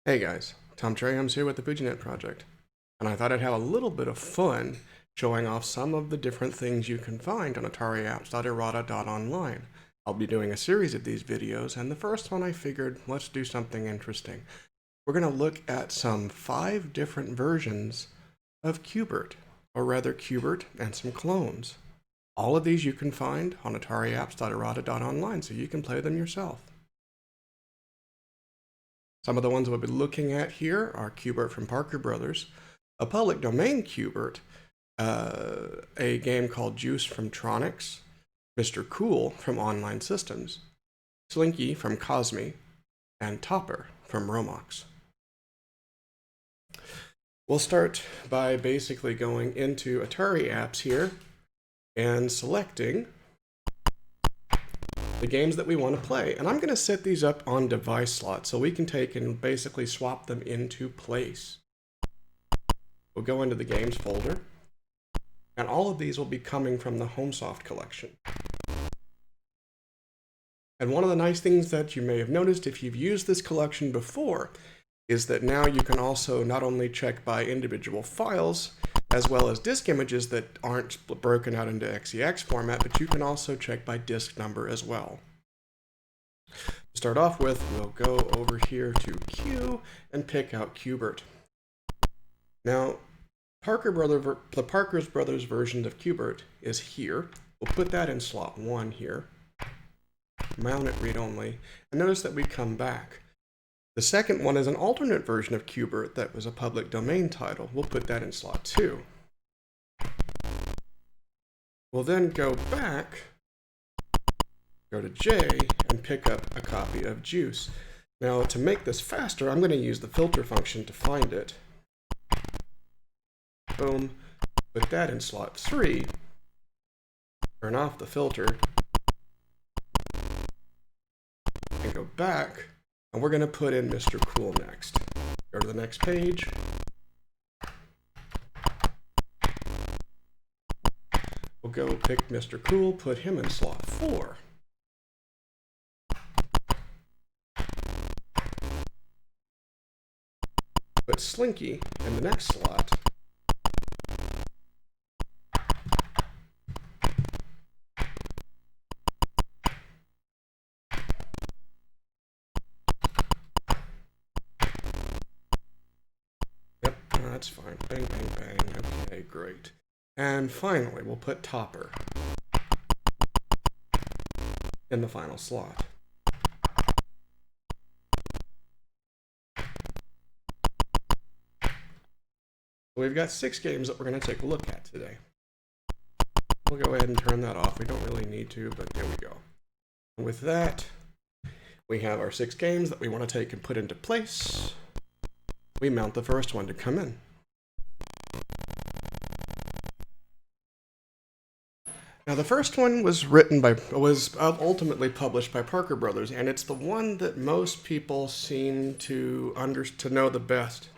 Hey guys, Tom Trahams here with the FujiNet project, and I thought I'd have a little bit of fun showing off some of the different things you can find on ATARI-APPS-IRATA.ONLINE. I'll be doing a series of these videos, and the first one I figured, let's do something interesting. We're going to look at some 5 different versions of Q BERT, or rather Q BERT and some clones. All of these you can find on ATARI-APPS-IRATA.ONLINE, so you can play them yourself. Some of the ones we'll be looking at here are Q BERT from Parker Brothers, a public domain Q BERT, a game called Juice from Tronix, Mr. Cool from Online Systems, Slinky from Cosme, and Topper from Romox. We'll start by basically going into Atari apps here and selecting the games that we want to play. And I'm going to set these up on device slots so we can take and basically swap them into place. We'll go into the games folder, and all of these will be coming from the HomeSoft collection. And one of the nice things that you may have noticed if you've used this collection before is that now you can also not only check by individual files, as well as disk images that aren't broken out into XEX format, but you can also check by disk number as well. To start off with, we'll go over here to Q and pick out Q BERT. Now, the Parker Brothers version of Q BERT is here. We'll put that in slot 1 here. Mount it read-only, and notice that we come back. The second one is an alternate version of Q BERT that was a public domain title. We'll put that in slot 2. We'll then go back, go to J, and pick up a copy of Juice. Now, to make this faster, I'm going to use the filter function to find it. Boom. Put that in slot 3. Turn off the filter. And go back. And we're going to put in Mr. Cool next. Go to the next page. We'll go pick Mr. Cool, put him in slot 4. Put Slinky in the next slot. That's fine. Bang, bang, bang. Okay, great. And finally, we'll put Topper in the final slot. We've got 6 games that we're going to take a look at today. We'll go ahead and turn that off. We don't really need to, but there we go. And with that, we have our 6 games that we want to take and put into place. We mount the first one to come in. Now, the first one was ultimately published by Parker Brothers, and it's the one that most people seem to know the best.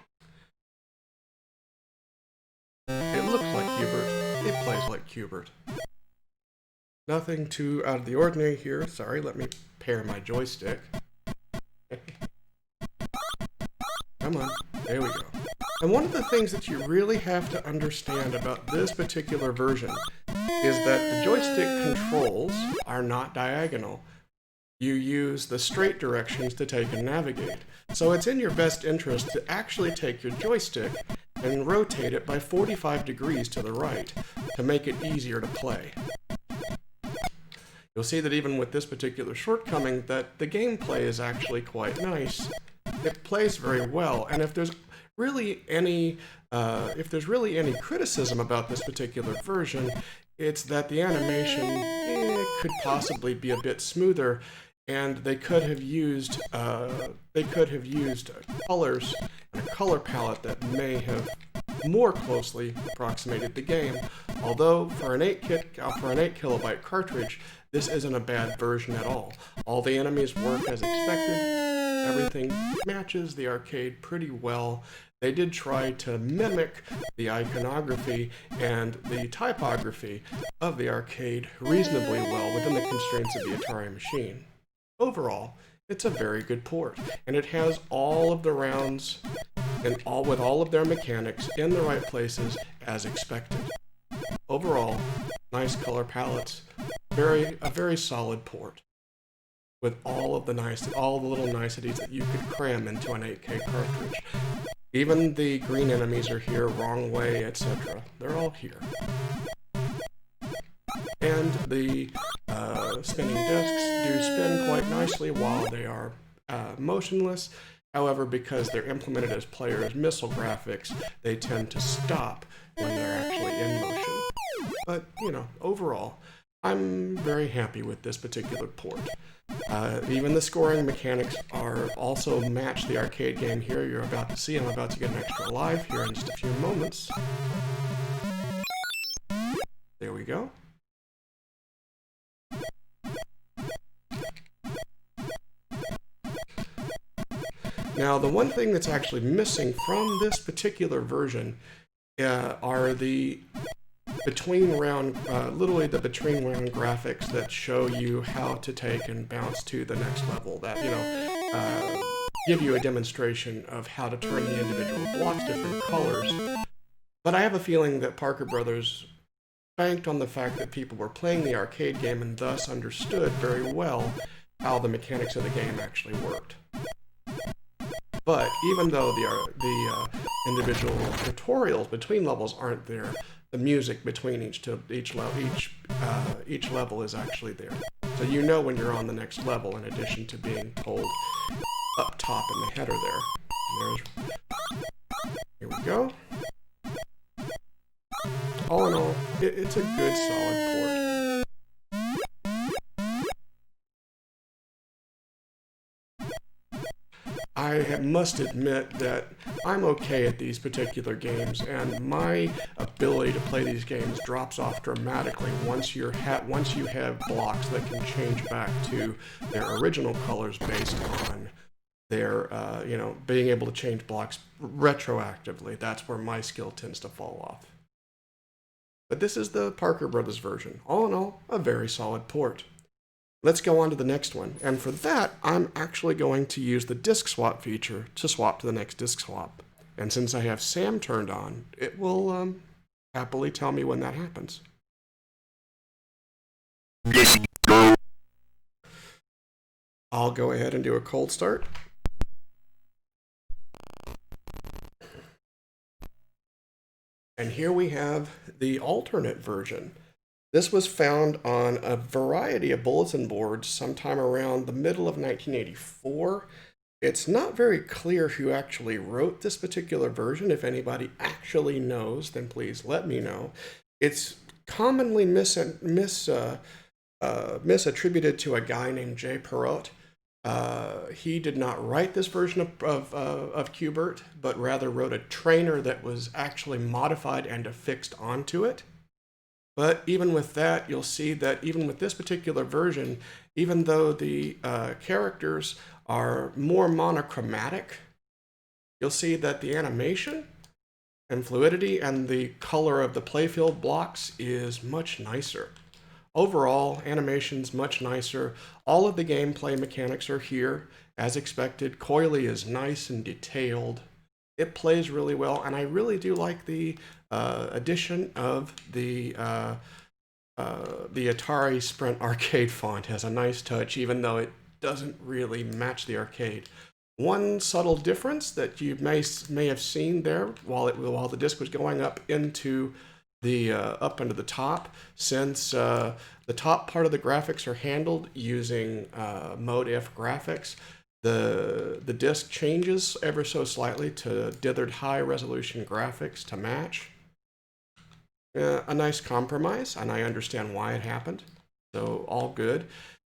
It looks like Q BERT. It plays like Q BERT. Nothing too out of the ordinary here. Sorry, let me pair my joystick. Come on, there we go. And one of the things that you really have to understand about this particular version is that the joystick controls are not diagonal. You use the straight directions to take and navigate. So it's in your best interest to actually take your joystick and rotate it by 45 degrees to the right to make it easier to play. You'll see that even with this particular shortcoming that the gameplay is actually quite nice. It plays very well, and if there's really any criticism about this particular version, it's that the animation could possibly be a bit smoother, and they could have used colors and a color palette that may have more closely approximated the game. Although for an 8 kilobyte cartridge, this isn't a bad version at all. All the enemies work as expected. Everything matches the arcade pretty well. They did try to mimic the iconography and the typography of the arcade reasonably well within the constraints of the Atari machine. Overall, it's a very good port, and it has all of the rounds and with all of their mechanics in the right places as expected. Overall, nice color palettes, a very solid port with all the little niceties that you could cram into an 8K cartridge. Even the green enemies are here, wrong way, etc. They're all here. And the spinning discs do spin quite nicely while they are motionless. However, because they're implemented as player's missile graphics, they tend to stop when they're actually in motion. But, you know, overall, I'm very happy with this particular port. Even the scoring mechanics are also match the arcade game here you're about to see. I'm about to get an extra live here in just a few moments. There we go. Now, the one thing that's actually missing from this particular version are the between-round graphics that show you how to take and bounce to the next level. That, you know, give you a demonstration of how to turn the individual blocks different colors. But I have a feeling that Parker Brothers banked on the fact that people were playing the arcade game and thus understood very well how the mechanics of the game actually worked. But even though the individual tutorials between levels aren't there, the music between each level is actually there. So you know when you're on the next level, in addition to being told up top in the header there. Here we go. All in all, it's a good solid port. I must admit that I'm okay at these particular games, and my ability to play these games drops off dramatically once you have blocks that can change back to their original colors based on their, you know, being able to change blocks retroactively. That's where my skill tends to fall off. But this is the Parker Brothers version. All in all, a very solid port. Let's go on to the next one, and for that, I'm actually going to use the disk swap feature to swap to the next disk swap. And since I have Sam turned on, it will happily tell me when that happens. I'll go ahead and do a cold start. And here we have the alternate version. This was found on a variety of bulletin boards sometime around the middle of 1984. It's not very clear who actually wrote this particular version. If anybody actually knows, then please let me know. It's commonly misattributed to a guy named J. BERT. He did not write this version of Q BERT, but rather wrote a trainer that was actually modified and affixed onto it. But even with that, you'll see that even with this particular version, even though the characters are more monochromatic, you'll see that the animation and fluidity and the color of the playfield blocks is much nicer. Overall, animation's much nicer. All of the gameplay mechanics are here, as expected. Coily is nice and detailed. It plays really well, and I really do like the addition of the Atari Sprint arcade font. Has a nice touch, even though it doesn't really match the arcade. One subtle difference that you may have seen there while the disc was going up into the into the top, since the top part of the graphics are handled using Mode If graphics. The disc changes ever so slightly to dithered high resolution graphics to match. A nice compromise, and I understand why it happened, so all good.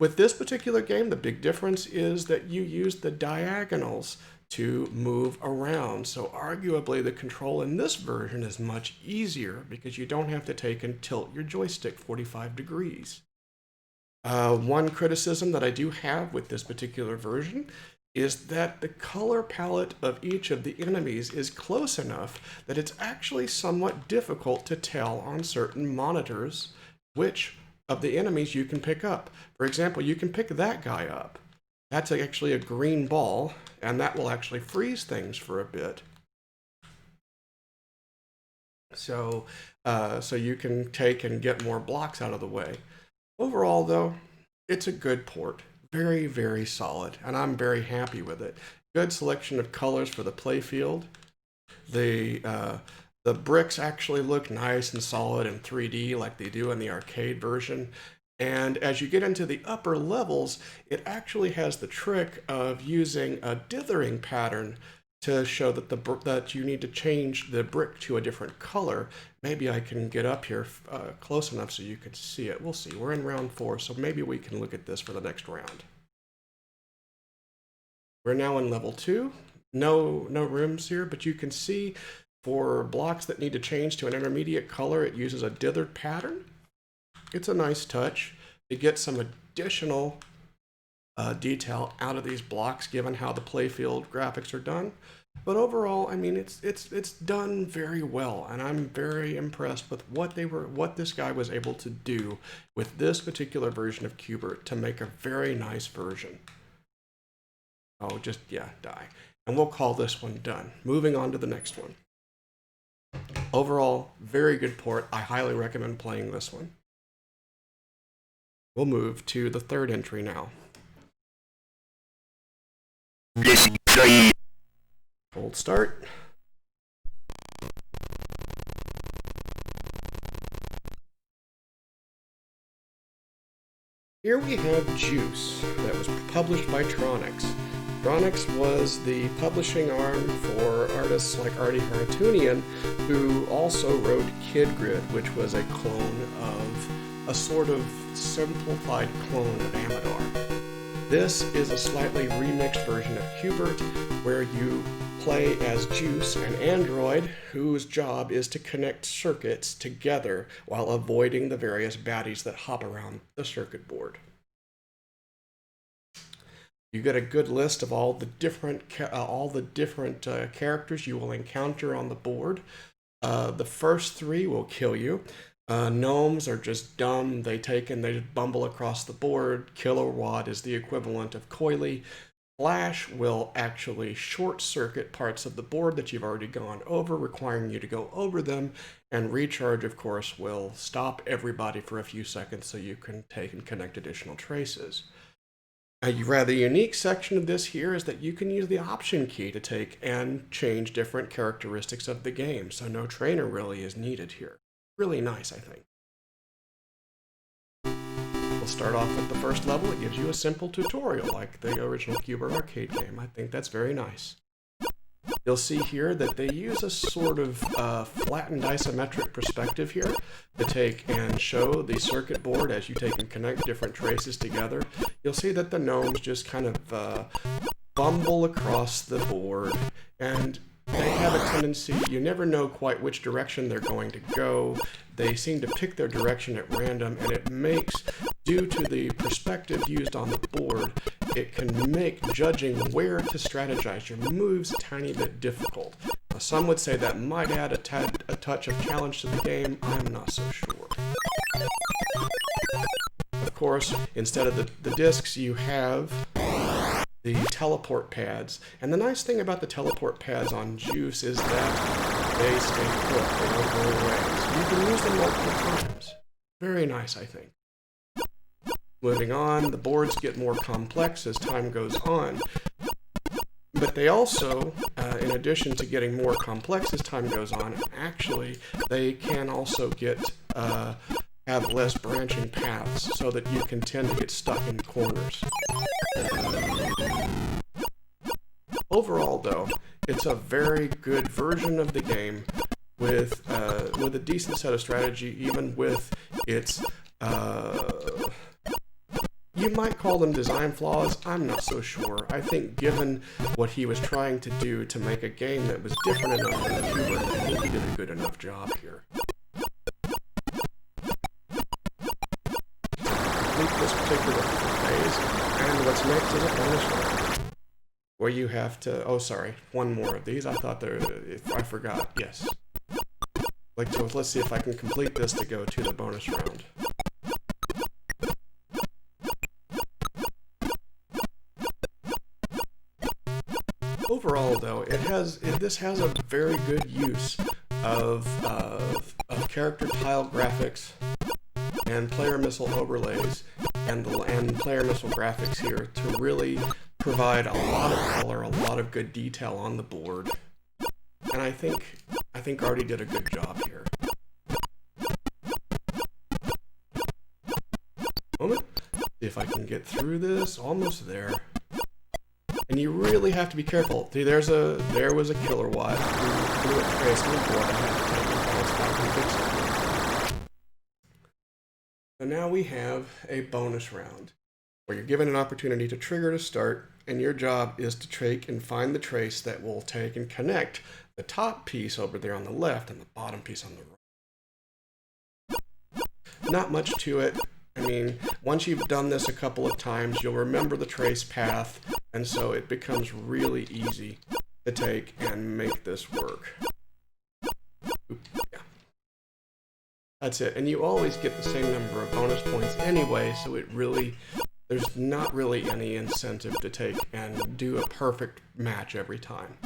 With this particular game, the big difference is that you use the diagonals to move around, so arguably the control in this version is much easier because you don't have to take and tilt your joystick 45 degrees. One criticism that I do have with this particular version is that the color palette of each of the enemies is close enough that it's actually somewhat difficult to tell on certain monitors which of the enemies you can pick up. For example, you can pick that guy up, That's actually a green ball, and that will actually freeze things for a bit. So, so you can take and get more blocks out of the way. Overall, though, it's a good port. Very, very solid, and I'm very happy with it. Good selection of colors for the playfield. The bricks actually look nice and solid in 3D like they do in the arcade version. And as you get into the upper levels, it actually has the trick of using a dithering pattern to show that that you need to change the brick to a different color. Maybe I can get up here close enough so you can see it. We'll see. We're in round 4, so maybe we can look at this for the next round. We're now in level 2. No rooms here, but you can see for blocks that need to change to an intermediate color, it uses a dithered pattern. It's a nice touch to get some additional detail out of these blocks, given how the playfield graphics are done. But overall, I mean, it's done very well, and I'm very impressed with what this guy was able to do with this particular version of Q BERT to make a very nice version. Oh, just, yeah, die. And we'll call this one done. Moving on to the next one. Overall, very good port. I highly recommend playing this one. We'll move to the third entry now. Hold start. Here we have Juice, that was published by Tronix. Tronix was the publishing arm for artists like Artie Hartoonian, who also wrote Kid Grid, which was a clone of a sort of simplified clone of Amador. This is a slightly remixed version of Q BERT, where you play as Juice, an android whose job is to connect circuits together while avoiding the various baddies that hop around the circuit board. You get a good list of all the different characters you will encounter on the board. The first 3 will kill you. Gnomes are just dumb. They bumble across the board. Kilowatt is the equivalent of coily. Flash will actually short circuit parts of the board that you've already gone over, requiring you to go over them. And Recharge, of course, will stop everybody for a few seconds so you can take and connect additional traces. A rather unique section of this here is that you can use the option key to take and change different characteristics of the game, so no trainer really is needed here. Really nice, I think. We'll start off with the first level. It gives you a simple tutorial like the original Q BERT arcade game. I think that's very nice. You'll see here that they use a sort of flattened isometric perspective here to take and show the circuit board as you take and connect different traces together. You'll see that the gnomes just kind of bumble across the board, and they have a tendency, you never know quite which direction they're going to go. They seem to pick their direction at random, and it makes, due to the perspective used on the board, it can make judging where to strategize your moves a tiny bit difficult. Now, some would say that might add a touch of challenge to the game. I'm not so sure. Of course, instead of the discs, you have the teleport pads. And the nice thing about the teleport pads on Juice is that they stay put, they don't go away. So you can use them multiple times. Very nice, I think. Moving on, the boards get more complex as time goes on. But they also, in addition to getting more complex as time goes on, actually, they can also have less branching paths so that you can tend to get stuck in corners. Overall, though, it's a very good version of the game with a decent set of strategy, even with its you might call them design flaws. I'm not so sure. I think given what he was trying to do to make a game that was different enough from the Q BERT, I think he did a good enough job here. Complete this particular phase, and what's next is a bonus round, where you have to, oh sorry, one more of these. I thought I forgot, yes. Let's see if I can complete this to go to the bonus round. all, though, this has a very good use of character tile graphics and player missile overlays and player missile graphics here to really provide a lot of color, a lot of good detail on the board. And I think Artie did a good job here. Moment. See if I can get through this. Almost there. And you really have to be careful. See, there was a killer watt who blew a trace on the board. I had to take it bounce back and fix it. So now we have a bonus round where you're given an opportunity to trigger to start, and your job is to take and find the trace that will take and connect the top piece over there on the left and the bottom piece on the right. Not much to it. I mean, once you've done this a couple of times, you'll remember the trace path, and so it becomes really easy to take and make this work. Yeah. That's it. And you always get the same number of bonus points anyway, so there's not really any incentive to take and do a perfect match every time.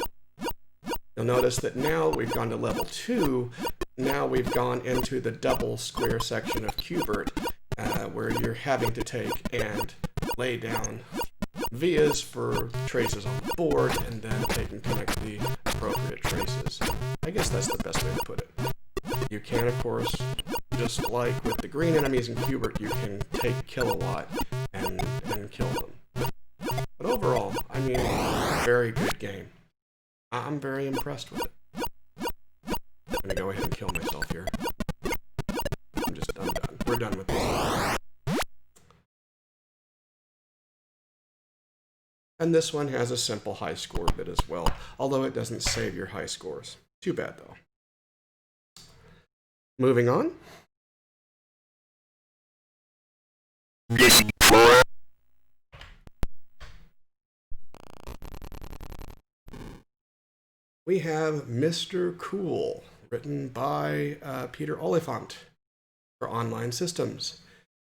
You'll notice that now we've gone to level 2. Now we've gone into the double square section of Q BERT, where you're having to take and lay down vias for traces on the board and then take and connect the appropriate traces. I guess that's the best way to put it. You can, of course, just like with the green enemies in Q BERT, you can take kilowatt and kill them. But overall, I mean, very good game. I'm very impressed with it. I'm gonna go ahead and kill myself here. I'm done. We're done with this. And this one has a simple high score bit as well, although it doesn't save your high scores. Too bad, though. Moving on. We have Mr. Cool, written by Peter Oliphant for Online Systems.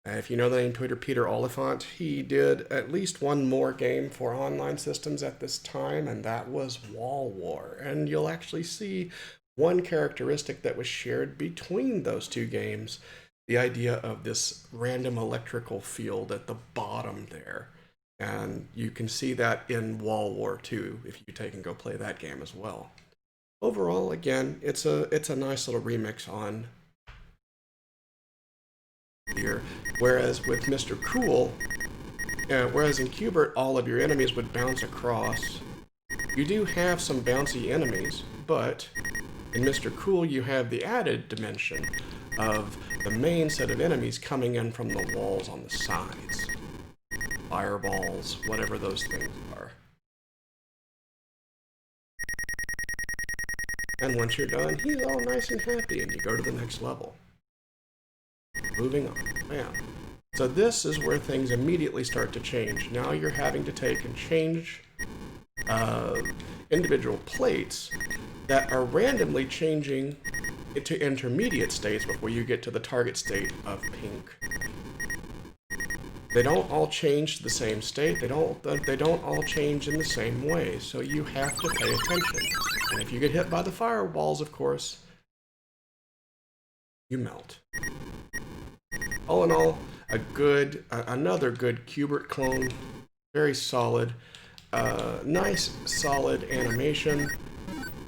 If you know the name Twitter Peter Oliphant, he did at least one more game for Online Systems at this time, and that was Wall War. And you'll actually see one characteristic that was shared between those two games, the idea of this random electrical field at the bottom there. And you can see that in Wall War 2 if you take and go play that game as well. Overall, again, it's a nice little remix on here. Whereas with Mr. Cool, whereas in Q BERT all of your enemies would bounce across, you do have some bouncy enemies, but in Mr. Cool you have the added dimension of the main set of enemies coming in from the walls on the sides. Fireballs, whatever those things are. And once you're done, he's all nice and happy, and you go to the next level. Moving on. Bam. So this is where things immediately start to change. Now you're having to take and change individual plates that are randomly changing to intermediate states before you get to the target state of pink. They don't all change to the same state. They don't all change in the same way. So you have to pay attention. And if you get hit by the fireballs, of course, you melt. All in all, another good Q BERT clone. Very solid. Nice, solid animation.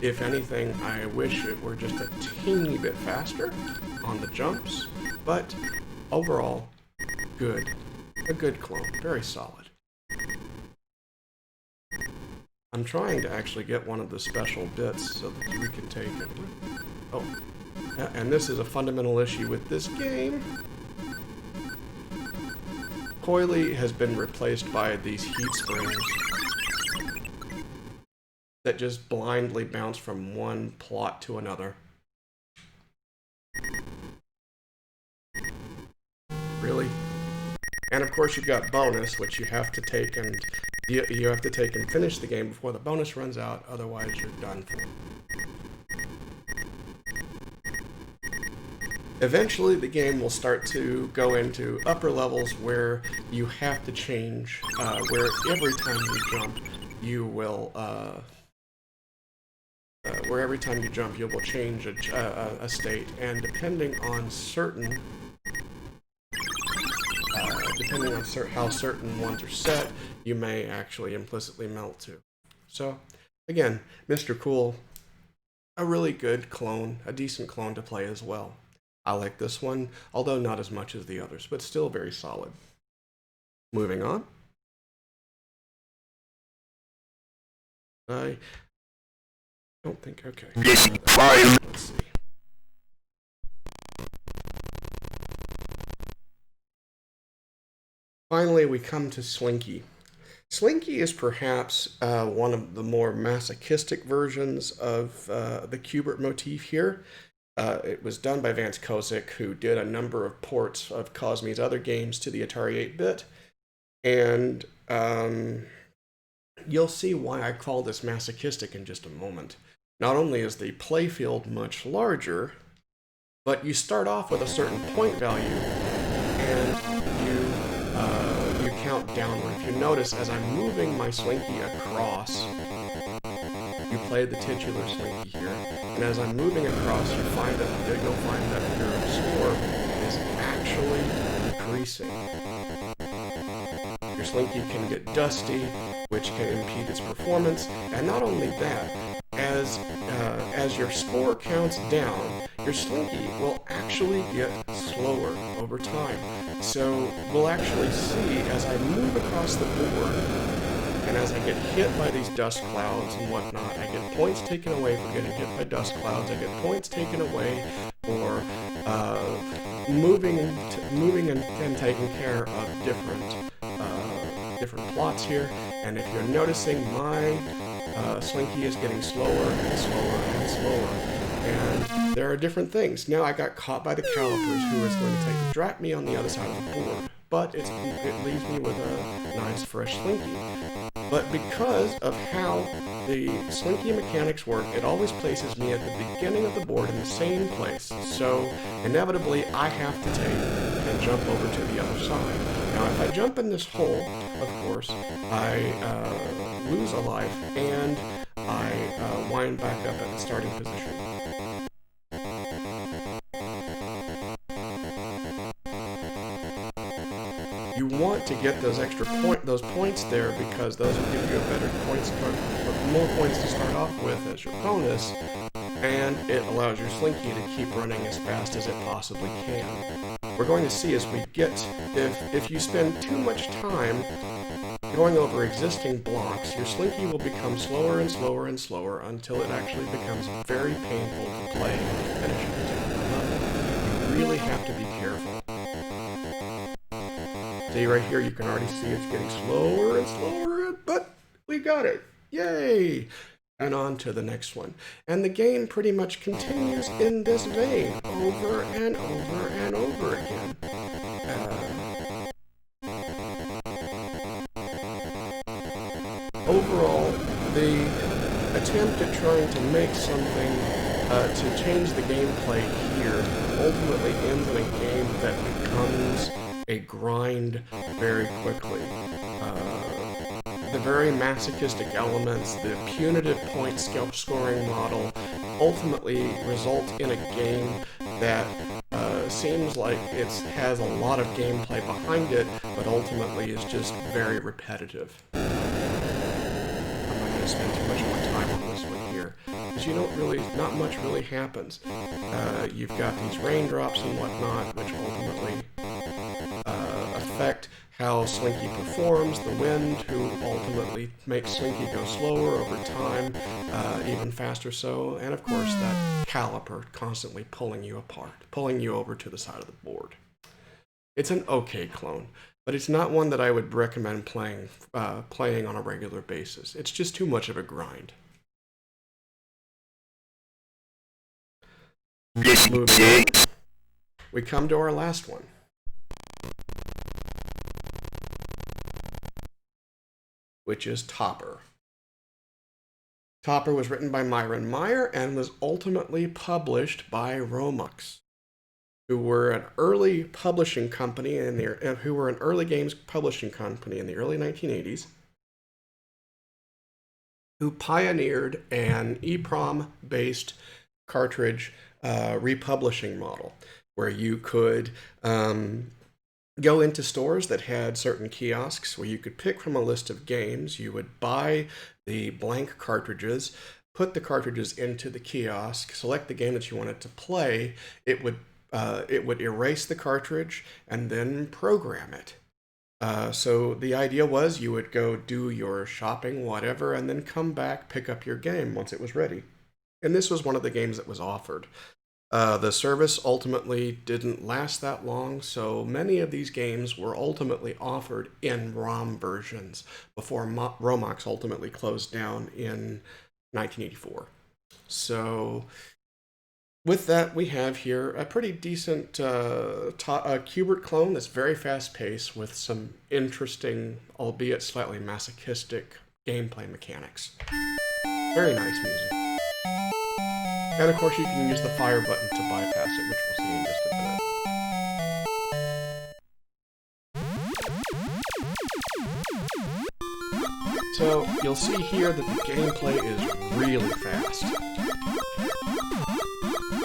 If anything, I wish it were just a teeny bit faster on the jumps. But overall, good. A good clone. Very solid. I'm trying to actually get one of the special bits so that we can take it. Oh, yeah, and this is a fundamental issue with this game. Coily has been replaced by these heat springs that just blindly bounce from one plot to another. Really? And of course you've got bonus, which you have to take and finish the game before the bonus runs out, otherwise you're done for. Eventually the game will start to go into upper levels where you have to change, where every time you jump you will where every time you jump, you will change a state, and depending on how certain ones are set, you may actually implicitly melt too. So, again, Mr. Cool, a really good clone, a decent clone to play as well. I like this one, although not as much as the others, but still very solid. Moving on. I don't think, okay. Let's see. Finally, we come to Slinky. Slinky is perhaps one of the more masochistic versions of the Q BERT motif here. It was done by Vance Kozik, who did a number of ports of Cosme's other games to the Atari 8-bit. And you'll see why I call this masochistic in just a moment. Not only is the playfield much larger, but you start off with a certain point value, and you count downward. If you notice, as I'm moving my Slinky across, you play the titular Slinky here, and as I'm moving across, you'll find that your score is actually decreasing. Your Slinky can get dusty, which can impede its performance, and not only that, as your score counts down, your Slinky will actually get slower over time. So we'll actually see, as I move across the board, and as I get hit by these dust clouds and whatnot, I get points taken away for getting hit by dust clouds, I get points taken away for moving and taking care of different plots here. And if you're noticing, my Slinky is getting slower and slower and slower. And there are different things. Now I got caught by the calipers, who is going to drop me on the other side of the board. But it leaves me with a nice fresh Slinky. But because of how the Slinky mechanics work, it always places me at the beginning of the board in the same place. So inevitably I have to take and jump over to the other side. Now if I jump in this hole, of course, I lose a life and I wind back up at the starting position. You want to get those extra points there, because those will give you a better more points to start off with as your bonus, and it allows your Slinky to keep running as fast as it possibly can. We're going to see as we get, if you spend too much time going over existing blocks, your Slinky will become slower and slower and slower until it actually becomes very painful to play and finish a particular level. You really have to be careful. See right here, you can already see it's getting slower and slower, but we got it. Yay! And on to the next one. And the game pretty much continues in this vein, over and over and over again. Overall, the attempt at trying to make something to change the gameplay here ultimately ends in a game that becomes a grind very quickly. The very masochistic elements, the punitive point scoring model, ultimately result in a game that seems like it has a lot of gameplay behind it, but ultimately is just very repetitive. I'm not going to spend too much more time on this one here, because not much really happens. You've got these raindrops and whatnot, which ultimately affect how Slinky performs, the wind, who ultimately makes Slinky go slower over time, even faster so, and of course that caliper constantly pulling you apart, pulling you over to the side of the board. It's an okay clone, but it's not one that I would recommend playing on a regular basis. It's just too much of a grind. Moving on, we come to our last one. Which is Topper. Topper was written by Myron Meyer and was ultimately published by Romux, who were an early publishing company who were an early games publishing company in the early 1980s, who pioneered an EEPROM-based cartridge republishing model, where you could go into stores that had certain kiosks where you could pick from a list of games. You would buy the blank cartridges, put the cartridges into the kiosk, select the game that you wanted to play. It would erase the cartridge and then program it. So the idea was you would go do your shopping, whatever, and then come back, pick up your game once it was ready. And this was one of the games that was offered. The service ultimately didn't last that long, so many of these games were ultimately offered in ROM versions before Romox ultimately closed down in 1984. So with that, we have here a pretty decent Q BERT clone that's very fast-paced with some interesting, albeit slightly masochistic, gameplay mechanics. Very nice music. And of course, you can use the fire button to bypass it, which we'll see in just a bit. So you'll see here that the gameplay is really fast.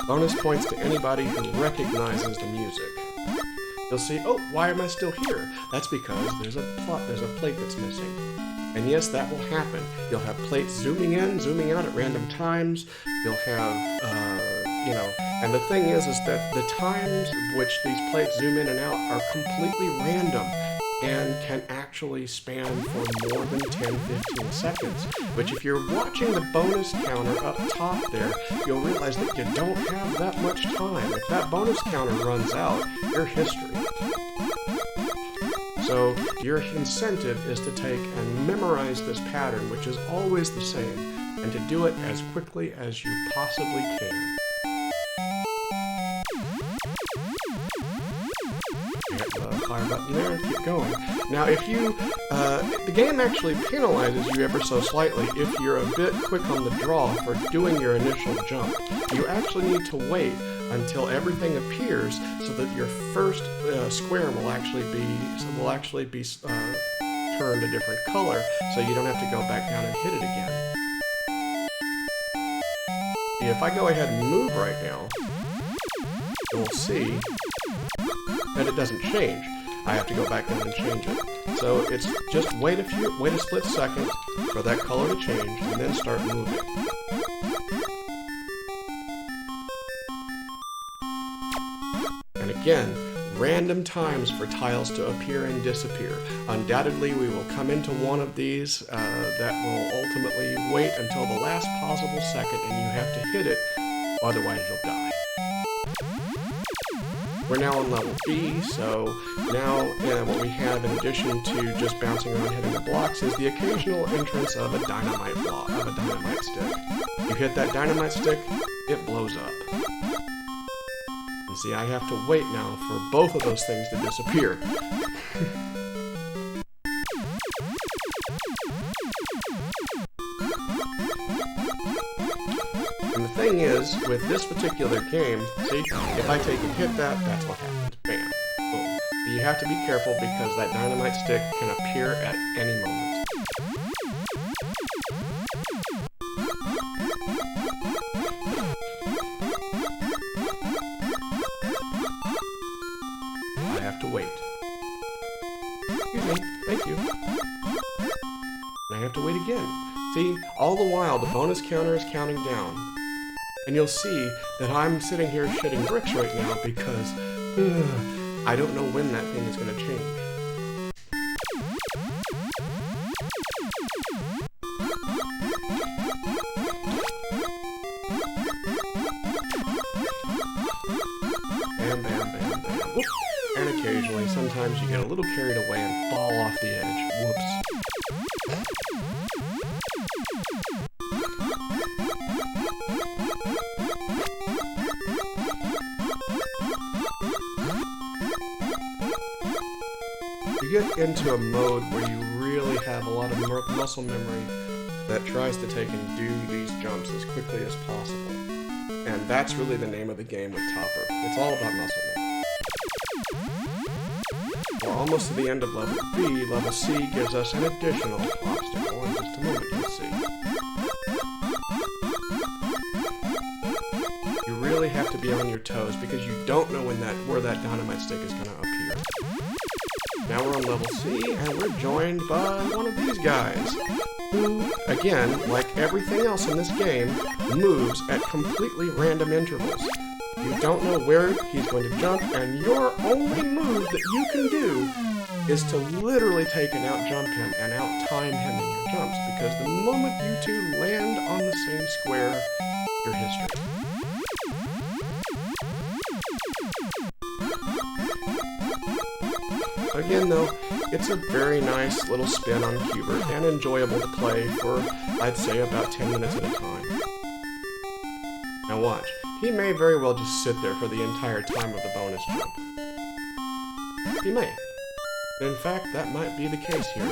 Bonus points to anybody who recognizes the music. You'll see, oh, why am I still here? That's because there's a plate that's missing. And yes, that will happen. You'll have plates zooming in, zooming out at random times. You'll have, and the thing is that the times which these plates zoom in and out are completely random and can actually span for more than 10-15 seconds. Which if you're watching the bonus counter up top there, you'll realize that you don't have that much time. If that bonus counter runs out, you're history. So your incentive is to take and memorize this pattern, which is always the same, and to do it as quickly as you possibly can. Hit the fire button there, keep going. Now if you, the game actually penalizes you ever so slightly if you're a bit quick on the draw for doing your initial jump. You actually need to wait until everything appears so that your first square will actually be turned a different color, so you don't have to go back down and hit it again. If I go ahead and move right now, you'll see that it doesn't change. I have to go back down and change it. So it's just wait a split second for that color to change and then start moving. And again, random times for tiles to appear and disappear. Undoubtedly, we will come into one of these that will ultimately wait until the last possible second and you have to hit it, otherwise you'll die. We're now on level B, so now what we have in addition to just bouncing around hitting the blocks is the occasional entrance of a dynamite stick. You hit that dynamite stick, it blows up. And see, I have to wait now for both of those things to disappear. And the thing is, with this particular game, see, if I take and hit that, that's what happens. Bam. Boom. But you have to be careful because that dynamite stick can appear at any moment. I have to wait. Excuse me. Thank you. And I have to wait again. See, all the while, the bonus counter is counting down. And you'll see that I'm sitting here shitting bricks right now because I don't know when that thing is going to change. Bam, bam, bam, bam. Whoop. And occasionally, sometimes you get a little carried away and fall off the edge. Whoops. You get into a mode where you really have a lot of muscle memory that tries to take and do these jumps as quickly as possible. And that's really the name of the game with Topper. It's all about muscle memory. we're almost to the end of level B. Level C gives us an additional obstacle. In just a moment, you'll see. You really have to be on your toes because you don't know where that dynamite stick is going to appear. Now we're on level C, and we're joined by one of these guys, who, again, like everything else in this game, moves at completely random intervals. You don't know where he's going to jump, and your only move that you can do is to literally take and out-jump him and out-time him in your jumps, because the moment you two land on the same square, you're history. Again, though, it's a very nice little spin on Q BERT and enjoyable to play for, I'd say, about 10 minutes at a time. Now watch. He may very well just sit there for the entire time of the bonus jump. He may. In fact, that might be the case here.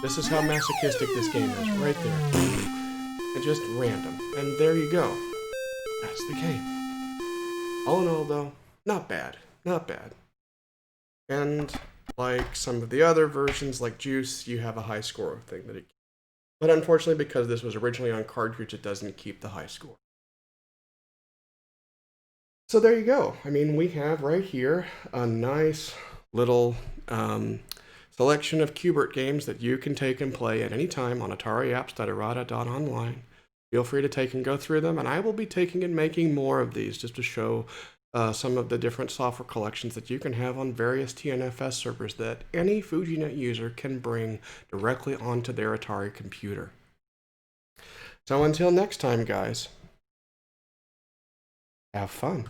This is how masochistic this game is, right there. And just random. And there you go. That's the game. All in all, though, not bad. Not bad. And like some of the other versions, like Juice, you have a high score thing that it keeps. But unfortunately, because this was originally on cartridge, it doesn't keep the high score. So there you go. I mean, we have right here a nice little selection of Q BERT games that you can take and play at any time on ATARI-APPS-IRATA.ONLINE. Feel free to take and go through them, and I will be taking and making more of these just to show some of the different software collections that you can have on various TNFS servers that any FujiNet user can bring directly onto their Atari computer. So until next time, guys, have fun.